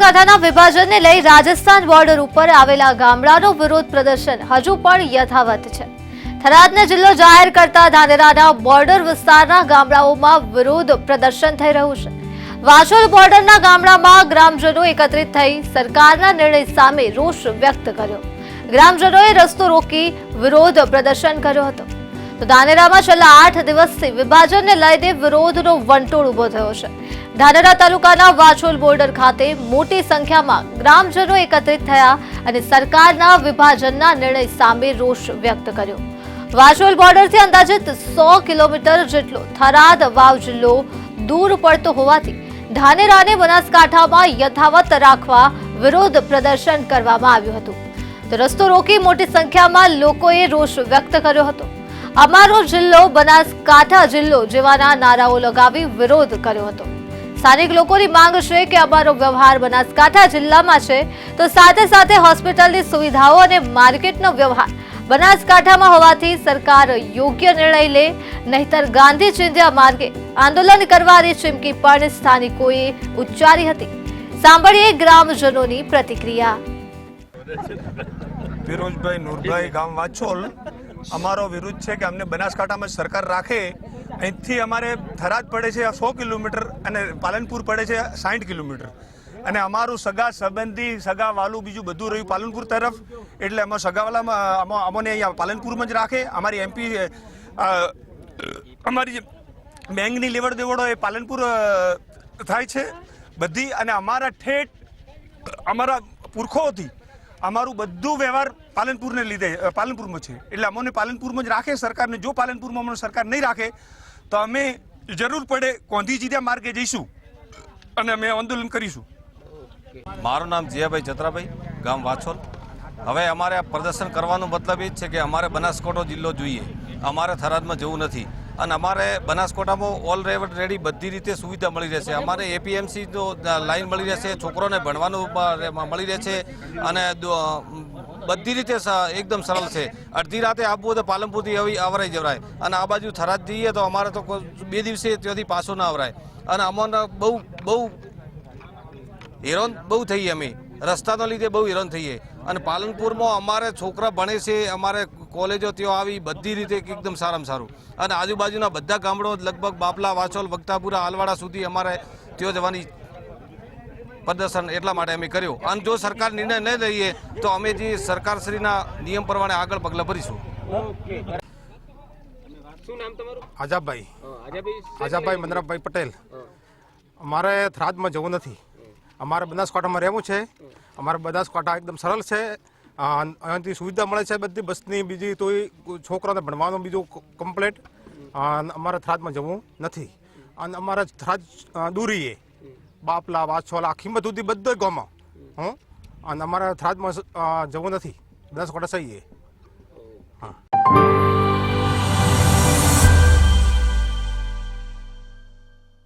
બનાસકાંઠાના વિભાજનને લઈ રાજસ્થાન બોર્ડર ઉપર આવેલા ગામડાનો વિરોધ પ્રદર્શન હજુ પણ યથાવત છે। થરાદને જિલ્લો જાહેર કરતા ધાનેરાના બોર્ડર વિસ્તારના ગામડાઓમાં વિરોધ પ્રદર્શન થઈ રહ્યું છે। વાછોલ બોર્ડરના ગામડામાં ગ્રામજનો એકત્રિત થઈ સરકારના નિર્ણય સામે રોષ વ્યક્ત કર્યો। ગ્રામજનોએ રસ્તો રોકી વિરોધ પ્રદર્શન કર્યો હતો। તો ધાનેરામાં છેલ્લા 8 દિવસથી વિભાજનને લઈને વિરોધનો વંટોળ ઉભો થયો છે। ધાનેરા તાલુકાના વાછોલ બોર્ડર ખાતે મોટી સંખ્યામાં ગ્રામજનો એકત્રિત થયા અને સરકારના વિભાજનના નિર્ણય સામે રોષ વ્યક્ત કર્યો। વાછોલ બોર્ડરથી અંદાજિત 100 કિલોમીટર જેટલો થરાદ વાવ જિલ્લો દૂર પડતો હોવાથી ધાનેરાને બનાસકાંઠામાં યથાવત રાખવા વિરોધ પ્રદર્શન કરવામાં આવ્યું હતું। તો રસ્તો રોકી મોટી સંખ્યામાં લોકોએ રોષ વ્યક્ત કર્યો હતો। અમારો જિલ્લો બનાસકાંઠા જિલ્લો જેવાના નારાઓ લગાવી વિરોધ કર્યો હતો। સ્થાનિક લોકોની માંગ છે કે અમારો વ્યવહાર બનાસકાંઠા જિલ્લામાં છે તો સાથે સાથે હોસ્પિટલની સુવિધાઓ અને માર્કેટનો વ્યવહાર બનાસકાંઠામાં હોવાથી સરકાર યોગ્ય નિર્ણય લે, નહીતર ગાંધી ચિંધ્યા માર્ગે આંદોલન કરવાની ચીમકી પણ સ્થાનિકોએ ઉચ્ચારી હતી। સાંભળીએ ગ્રામજનોની પ્રતિક્રિયા। ફિરોજભાઈ નૂરભાઈ ગામ વાછોલ અમારો વિરોધ છે કે અમને બનાસકાંઠામાં સરકાર રાખે। અહીંથી અમારે થરાદ પડે છે 100 કિલોમીટર અને પાલનપુર પડે છે 60 કિલોમીટર અને અમારું સગા સંબંધી સગા વાલું બીજું બધું રહ્યું પાલનપુર તરફ, એટલે અમે સગાવાલામાં અમને અહીંયા પાલનપુરમાં જ રાખે। અમારી એમપી અમારી બેંકની લેવડ દેવડો એ પાલનપુર થાય છે બધી, અને અમારા ઠેઠ અમારા પુરખોથી અમારું બધું વ્યવહાર પાલનપુરને લીધે પાલનપુરમાં છે, એટલે અમને પાલનપુરમાં જ રાખે સરકારને। જો પાલનપુરમાં અમને સરકાર નહીં રાખે તો અમે જરૂર પડે ગાંધીજીના માર્ગે જઈશું અને અમે આંદોલન કરીશું। મારું નામ જીયાભાઈ ચતરાભાઈ, ગામ વાછોલ। હવે અમારે આ પ્રદર્શન કરવાનો મતલબ એ જ છે કે અમારે બનાસકાંઠો જિલ્લો જોઈએ, અમારે થરાદમાં જવું નથી અને અમારે બનાસકાંઠામાં ઓલરેડી બધી રીતે સુવિધા મળી રહેશે। અમારે એપીએમસી લાઈન મળી રહેશે, છોકરોને ભણવાનું મળી રહેશે અને બધી રીતે એકદમ સરળ છે। અડધી રાતે આવવું તો પાલનપુરથી આવરાઈ જવરાય અને આ બાજુ થરાદ જઈએ તો અમારે તો 2 દિવસે ત્યાંથી પાછો ના આવરાય અને અમને બહુ હેરાન થઈએ। અમે રસ્તાના લીધે બહુ હેરાન થઈએ અને પાલનપુરમાં અમારે છોકરા ભણે છે, અમારે કોલેજો ત્યાં આવી બધી રીતે એકદમ સારામાં સારું અને આજુબાજુના બધા ગામડો લગભગ બાપલા, વાછોલ, વક્તાપુરા, આલવાડા સુધી અમારે ત્યાં જવાની પ્રદર્શન એટલા માટે અમે કર્યો અને જો સરકાર નિર્ણય નહીં લઈએ તો અમે જે સરકારશ્રીના નિયમ પ્રમાણે આગળ પગલાં ભરીશું। આજાભાઈ મંદરાભાઈ પટેલ। અમારે થરાદમાં જવું નથી, અમારે બનાસકાંઠામાં રહેવું છે। અમારે બનાસકાંઠા એકદમ સરળ છે, અહીંયાથી સુવિધા મળે છે બધી બસની, બીજી તો છોકરાને ભણવાનું બીજું કમ્પ્લેટ। અમારે થરાદમાં જવું નથી અને અમારે થરાદ દૂરીએ બાપલા, વાછોલ, આખી બધું બધો ગામમાં અને અમારે થરાદમાં જવું નથી, બનાસકાંઠા સહીએ।